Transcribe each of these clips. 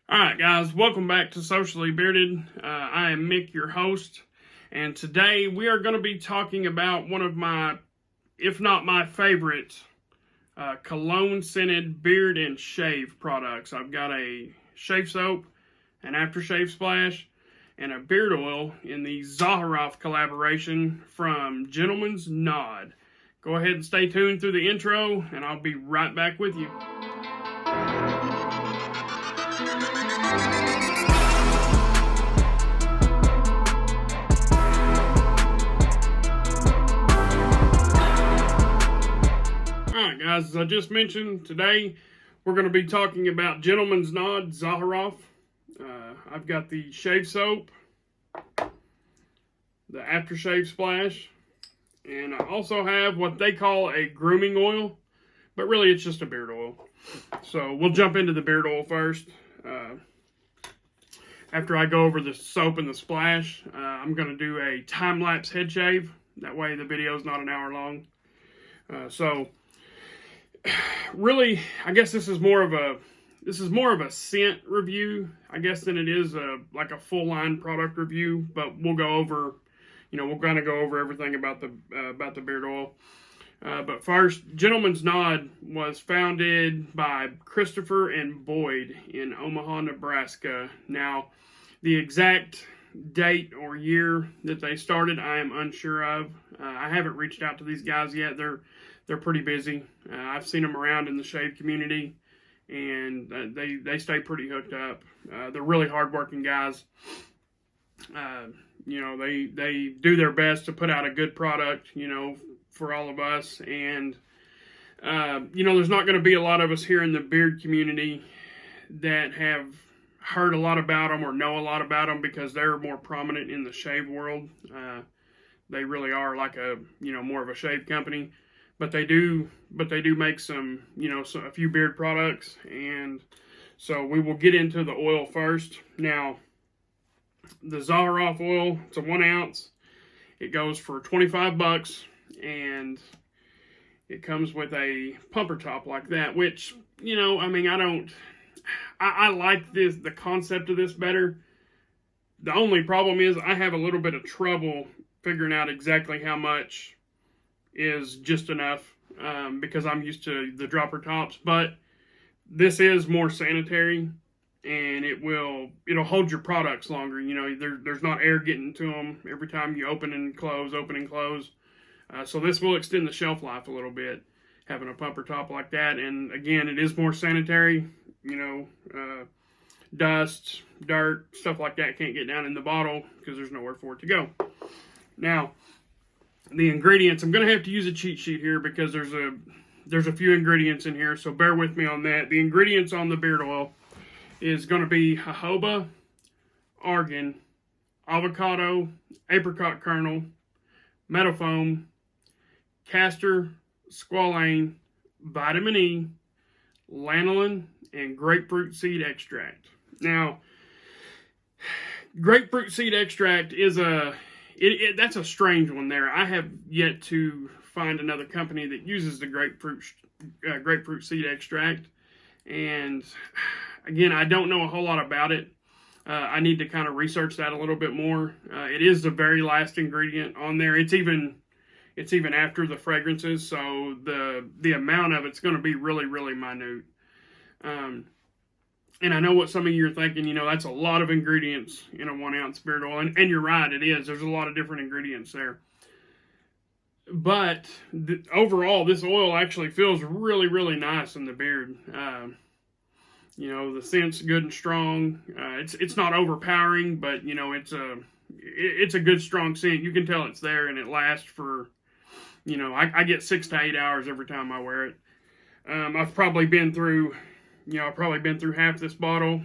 Alright guys, welcome back to Socially Bearded. I am Mick, your host, and today we are going to be talking about one of my, if not my favorite, cologne-scented beard and shave products. I've got a shave soap, an Aftershave Splash, and a beard oil in the Zaharoff collaboration from Gentleman's Nod. Go ahead and stay tuned through the intro, and I'll be right back with you. Alright guys, as I just mentioned, today we're going to be talking about Gentleman's Nod Zaharoff. I've got the shave soap, the Aftershave Splash, and I also have what they call a grooming oil, but really it's just a beard oil. So we'll jump into the beard oil first. After I go over the soap and the splash, I'm going to do a time-lapse head shave. That way the video is not an hour long. So really, I guess this is more of a scent review, I guess, than it is like a full line product review. But we'll go over, we'll kind of go over everything about the beard oil. But first, Gentleman's Nod was founded by Christopher and Boyd in Omaha, Nebraska. Now, the exact date or year that they started, I am unsure of. I haven't reached out to these guys yet. They're pretty busy. I've seen them around in the shave community, and they stay pretty hooked up. They're really hardworking guys. They do their best to put out a good product, for all of us. And, there's not going to be a lot of us here in the beard community that have heard a lot about them or know a lot about them because they're more prominent in the shave world. They really are like more of a shave company. But they do make some, a few beard products. And so we will get into the oil first. Now, the Zaharoff oil, it's a 1 ounce. It goes for $25, and it comes with a pumper top like that, which, I like the concept of this better. The only problem is I have a little bit of trouble figuring out exactly how much is just enough, because I'm used to the dropper tops. But this is more sanitary, and it'll hold your products longer. There's not air getting to them every time you open and close. So this will extend the shelf life a little bit, having a pumper top like that. And again, it is more sanitary. Dust, dirt, stuff like that can't get down in the bottle because there's nowhere for it to go. Now, the ingredients, I'm going to have to use a cheat sheet here because there's a few ingredients in here, so bear with me on that. The ingredients on the beard oil is going to be jojoba, argan, avocado, apricot kernel, meadowfoam, castor, squalane, vitamin E, lanolin, and grapefruit seed extract. Now, grapefruit seed extract is that's a strange one there. I have yet to find another company that uses the grapefruit seed extract. And again, I don't know a whole lot about it. I need to kind of research that a little bit more. It is the very last ingredient on there. It's even after the fragrances, so the amount of it's going to be really, really minute. And I know what some of you are thinking, that's a lot of ingredients in a 1 ounce beard oil. And you're right, it is. There's a lot of different ingredients there. But overall, this oil actually feels really, really nice in the beard. The scent's good and strong. It's not overpowering, but, it's a good, strong scent. You can tell it's there, and it lasts for, I get 6 to 8 hours every time I wear it. I've probably been through half this bottle.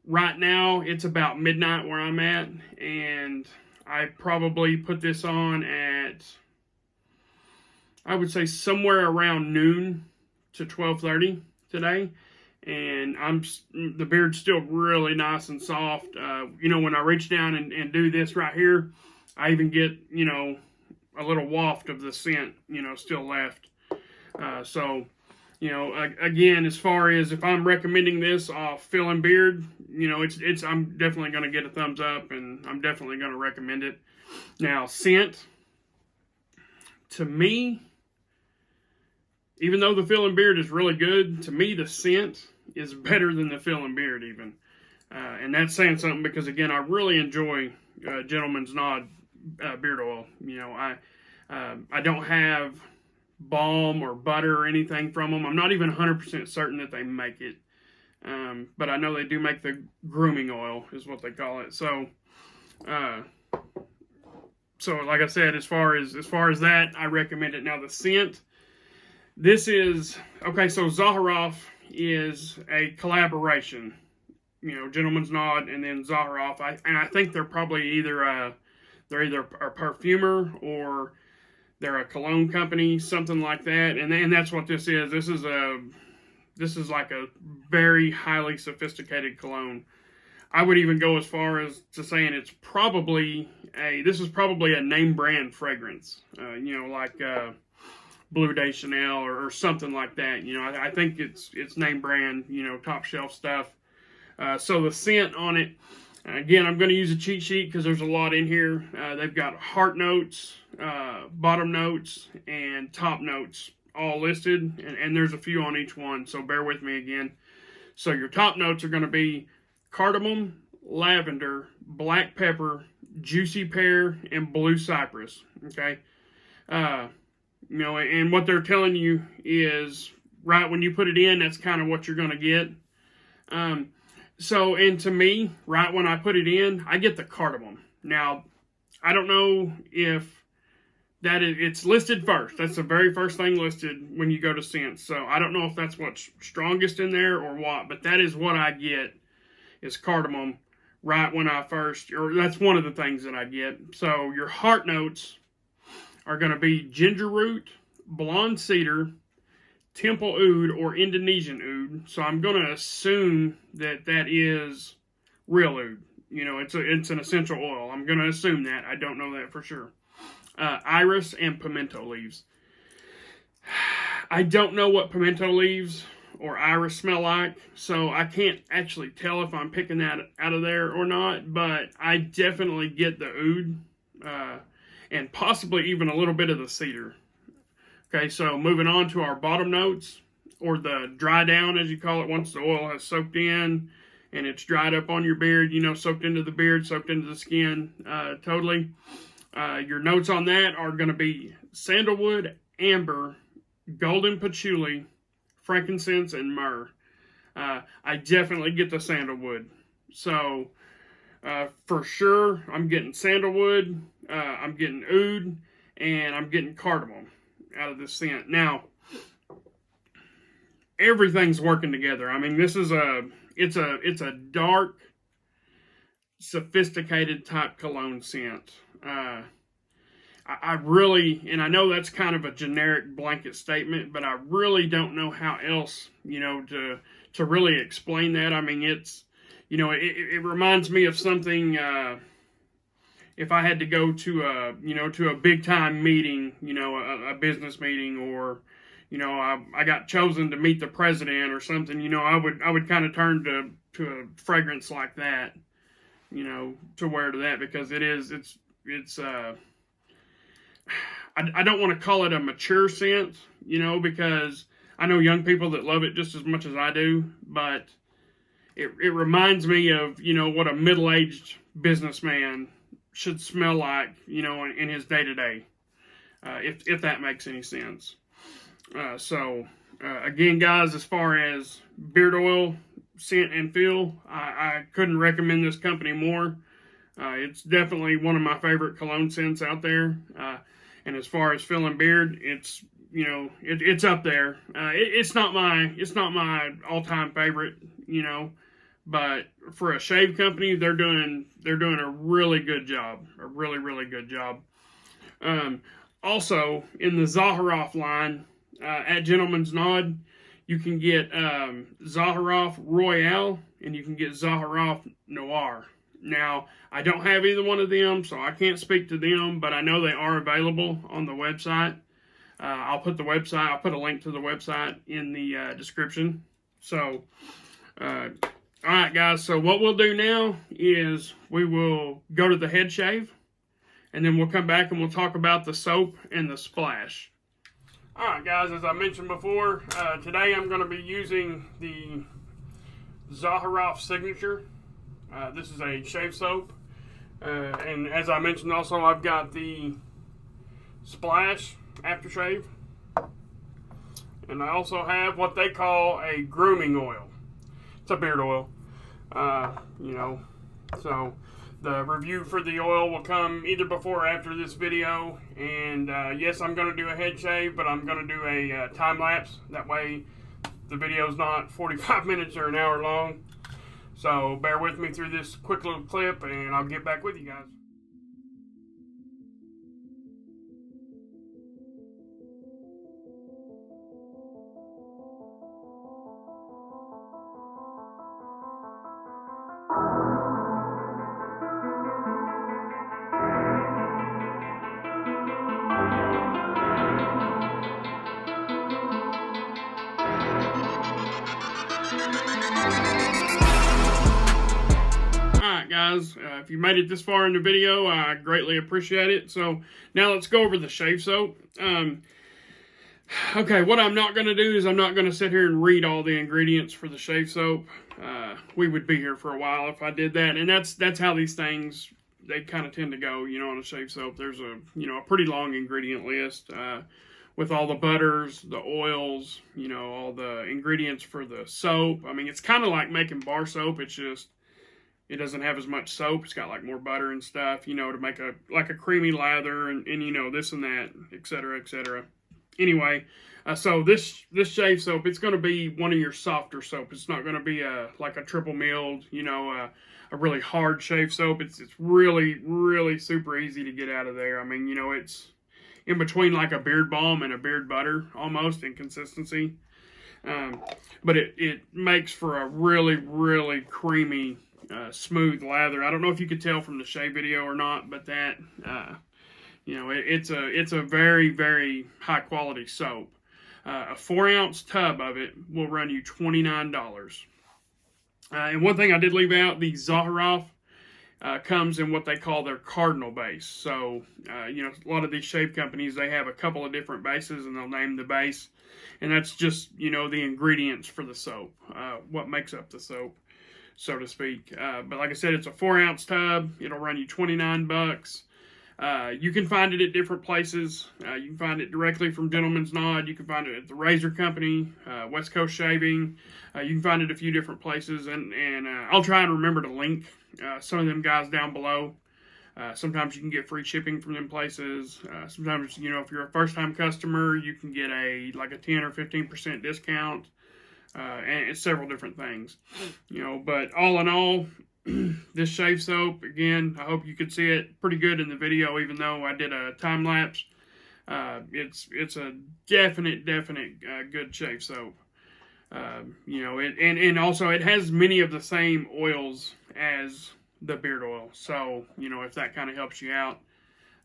Right now, it's about midnight where I'm at, and I probably put this on at, I would say, somewhere around noon to 12:30 today, and the beard's still really nice and soft. When I reach down and do this right here, I even get, a little waft of the scent, still left. So You know, again, as far as if I'm recommending this off Feel and Beard, you know, I'm definitely going to get a thumbs up, and I'm definitely going to recommend it. Now, scent, to me, even though the Feel and Beard is really good, to me the scent is better than the Feel and Beard even. And that's saying something because, again, I really enjoy Gentleman's Nod beard oil. You know, I don't have balm or butter or anything from them. I'm not even 100% certain that they make it. But I know they do make the grooming oil, is what they call it. So, like I said, as far as that, I recommend it. Now, the scent, this is, okay, so Zaharoff is a collaboration. You know, Gentleman's Nod and then Zaharoff. I think they're probably either a perfumer or they're a cologne company, something like that. And that's what this is. This is like a very highly sophisticated cologne. I would even go as far as to saying this is probably a name brand fragrance. You know, like Blue Day Chanel or something like that. You know, I think it's name brand, you know, top shelf stuff. So the scent on it, again, I'm going to use a cheat sheet because there's a lot in here. They've got heart notes, bottom notes, and top notes all listed, and there's a few on each one, so bear with me again. So your top notes are going to be cardamom, lavender, black pepper, juicy pear, and blue cypress, okay? You know, and what they're telling you is right when you put it in, that's kind of what you're going to get. So, and to me, right when I put it in, I get the cardamom. Now, I don't know if it's listed first. That's the very first thing listed when you go to scents. So, I don't know if that's what's strongest in there or what, but that is what I get is cardamom right when I first, or that's one of the things that I get. So, your heart notes are going to be ginger root, blonde cedar, Temple oud or Indonesian oud. So I'm going to assume that is real oud. You know, it's an essential oil. I'm going to assume that. I don't know that for sure. Iris and pimento leaves. I don't know what pimento leaves or iris smell like, so I can't actually tell if I'm picking that out of there or not, but I definitely get the oud and possibly even a little bit of the cedar. Okay, so moving on to our bottom notes, or the dry down, as you call it, once the oil has soaked in and it's dried up on your beard, you know, soaked into the beard, soaked into the skin, totally. Your notes on that are going to be sandalwood, amber, golden patchouli, frankincense, and myrrh. I definitely get the sandalwood. So, for sure, I'm getting sandalwood, I'm getting oud, and I'm getting cardamom out of this scent. Now, everything's working together. I mean, this is it's a dark, sophisticated type cologne scent. I really, and I know that's kind of a generic blanket statement, but I really don't know how else, you know, to really explain that. I mean, it's, you know, it reminds me of something, if I had to go to a big time meeting, you know, a business meeting, or, you know, I got chosen to meet the president or something, you know, I would kind of turn to a fragrance like that, you know, to wear to that, because I don't want to call it a mature scent, you know, because I know young people that love it just as much as I do, but it reminds me of, you know, what a middle-aged businessman should smell like, you know, in his day-to-day, if that makes any sense. Again, guys, as far as beard oil, scent, and feel, I couldn't recommend this company more. It's definitely one of my favorite cologne scents out there. And as far as feel and beard, it's, you know, it's up there. It's not my all-time favorite, you know, but for a shave company, they're doing a really good job, a really, really good job. Also, in the Zaharoff line at Gentleman's Nod, you can get Zaharoff Royale and you can get Zaharoff Noir. Now, I don't have either one of them, so I can't speak to them, but I know they are available on the website. I'll put the website, I'll put a link to the website in the description. So, all right, guys. So what we'll do now is we will go to the head shave, and then we'll come back and we'll talk about the soap and the splash. All right, guys. As I mentioned before, today I'm going to be using the Zaharoff Signature. This is a shave soap, and as I mentioned, also I've got the Splash Aftershave, and I also have what they call a grooming oil. It's a beard oil, you know. So the review for the oil will come either before or after this video. And yes, I'm going to do a head shave, but I'm going to do a time lapse. That way the video's not 45 minutes or an hour long. So bear with me through this quick little clip, and I'll get back with you guys. Guys, if you made it this far in the video, I greatly appreciate it. So now let's go over the shave soap. Okay, what I'm not going to do is I'm not going to sit here and read all the ingredients for the shave soap. We would be here for a while if I did that, and that's how these things, they kind of tend to go, you know, on a shave soap. There's a pretty long ingredient list with all the butters, the oils, you know, all the ingredients for the soap. I mean, it's kind of like making bar soap. It's just it doesn't have as much soap. It's got like more butter and stuff, you know, to make a creamy lather and you know, this and that, etc., etc. Anyway, so this shave soap, it's going to be one of your softer soap. It's not going to be like a triple milled, you know, a really hard shave soap. It's really, really super easy to get out of there. I mean, you know, it's in between like a beard balm and a beard butter almost in consistency. But it makes for a really, really creamy, smooth lather. I don't know if you could tell from the shave video or not, but that, you know, it's a very, very high quality soap. A 4-ounce tub of it will run you $29. And one thing I did leave out, the Zaharoff comes in what they call their cardinal base. So, you know, a lot of these shave companies, they have a couple of different bases and they'll name the base. And that's just, you know, the ingredients for the soap, what makes up the soap, so to speak. But like I said, it's a 4-ounce tub. It'll run you $29. You can find it at different places. You can find it directly from Gentleman's Nod. You can find it at the Razor Company, West Coast Shaving. You can find it a few different places, and I'll try and remember to link some of them guys down below. Sometimes you can get free shipping from them places. Sometimes, you know, if you're a first-time customer, you can get like a 10 or 15% discount. And it's several different things, you know, but all in all, this shave soap, again, I hope you could see it pretty good in the video, even though I did a time lapse. It's a definite good shave soap. You know, and also it has many of the same oils as the beard oil, so, you know, if that kind of helps you out.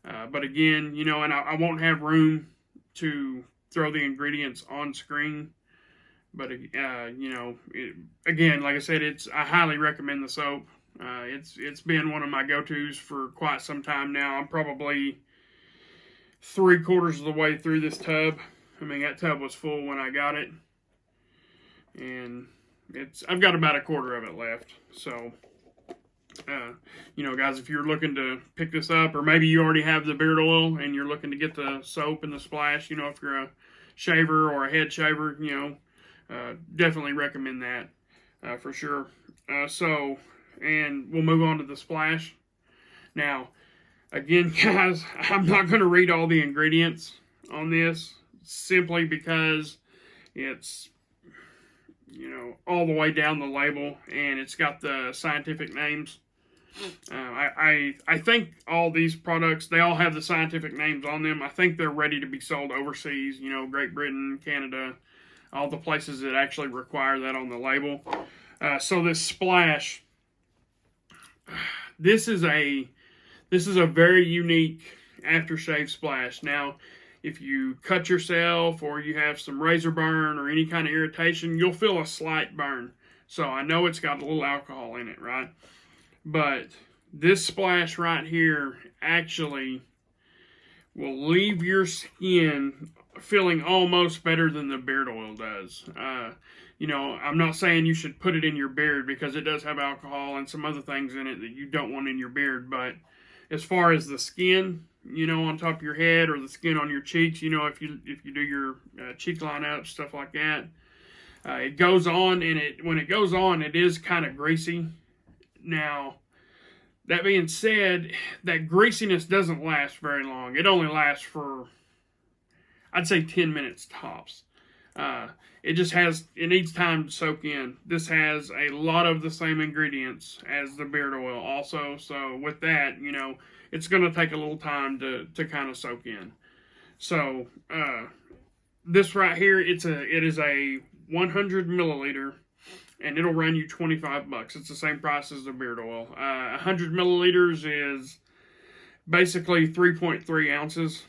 But again, you know, and I won't have room to throw the ingredients on screen. But, you know, again, like I said, I highly recommend the soap. It's been one of my go-tos for quite some time now. I'm probably 3/4 of the way through this tub. I mean, that tub was full when I got it. And I've got about 1/4 of it left. So, you know, guys, if you're looking to pick this up, or maybe you already have the beard oil and you're looking to get the soap and the splash, you know, if you're a shaver or a head shaver, you know, definitely recommend that for sure. And we'll move on to the splash. Now, again, guys, I'm not going to read all the ingredients on this simply because it's, you know, all the way down the label and it's got the scientific names. I think all these products, they all have the scientific names on them. I think they're ready to be sold overseas, you know, Great Britain, Canada, all the places that actually require that on the label. So this splash, this is a very unique aftershave splash. Now, if you cut yourself or you have some razor burn or any kind of irritation, you'll feel a slight burn. So I know it's got a little alcohol in it, right? But this splash right here actually will leave your skin feeling almost better than the beard oil does. You know, I'm not saying you should put it in your beard because it does have alcohol and some other things in it that you don't want in your beard. But as far as the skin, you know, on top of your head or the skin on your cheeks, you know, if you do your cheek line up, stuff like that, it goes on, and when it goes on, it is kind of greasy. Now, that being said, that greasiness doesn't last very long. It only lasts for, I'd say, 10 minutes tops. It needs time to soak in. This has a lot of the same ingredients as the beard oil also. So with that, you know, it's going to take a little time to kind of soak in. So, this right here, it is a 100 milliliter, and it'll run you $25. It's the same price as the beard oil. 100 milliliters is basically 3.3 ounces,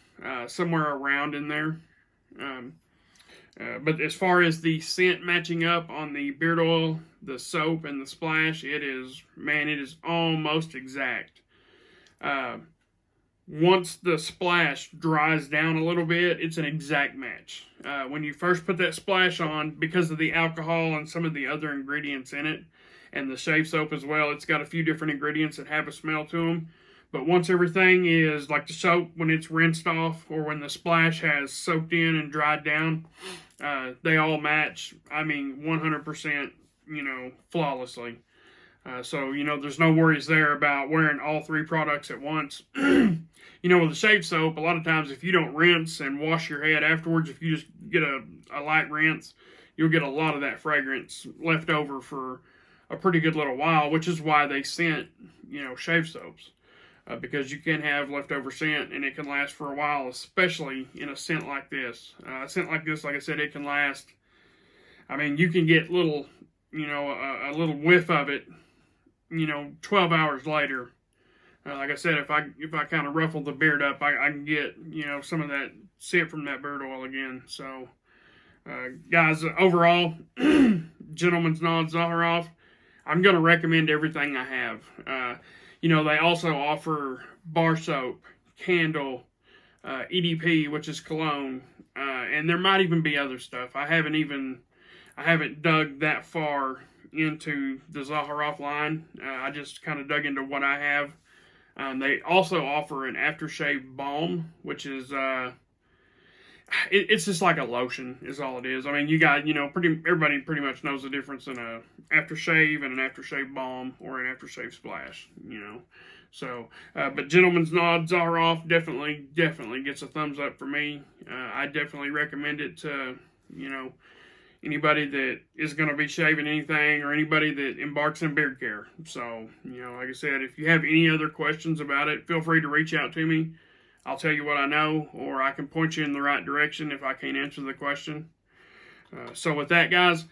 somewhere around in there. But as far as the scent matching up on the beard oil, the soap, and the splash, it is almost exact. Once the splash dries down a little bit, it's an exact match. When you first put that splash on, because of the alcohol and some of the other ingredients in it, and the shave soap as well, it's got a few different ingredients that have a smell to them. But once everything is, like the soap, when it's rinsed off, or when the splash has soaked in and dried down, they all match, 100%, you know, flawlessly. So, you know, there's no worries there about wearing all three products at once. You know, with the shave soap, a lot of times if you don't rinse and wash your head afterwards, if you just get a light rinse, you'll get a lot of that fragrance left over for a pretty good little while, which is why they scent, you know, shave soaps. Because you can have leftover scent, and it can last for a while, especially in a scent like this. A scent like this, like I said, it can last. You can get little, you know, a little whiff of it, you know, 12 hours later. Like I said, if I kind of ruffle the beard up, I can get, you know, some of that scent from that beard oil again. So, guys, overall, Gentleman's Nod Zaharoff, I'm going to recommend everything I have. You know, they also offer bar soap, candle, EDP, which is cologne, and there might even be other stuff. I haven't dug that far into the Zaharoff line. I just kind of dug into what I have. They also offer an Aftershave Balm, which is it's just like a lotion, is all it is. You got, you know, everybody pretty much knows the difference in a aftershave and an aftershave balm or an aftershave splash, you know. So, but Gentleman's Nod Zaharoff definitely gets a thumbs up for me. I definitely recommend it to, you know, anybody that is going to be shaving anything, or anybody that embarks in beard care. So, you know, like I said, if you have any other questions about it, feel free to reach out to me. I'll tell you what I know, or I can point you in the right direction if I can't answer the question. So with that, guys,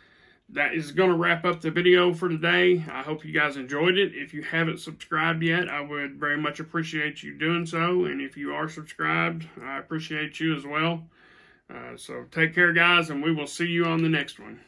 that is going to wrap up the video for today. I hope you guys enjoyed it. If you haven't subscribed yet, I would very much appreciate you doing so. And if you are subscribed, I appreciate you as well. So take care, guys, and we will see you on the next one.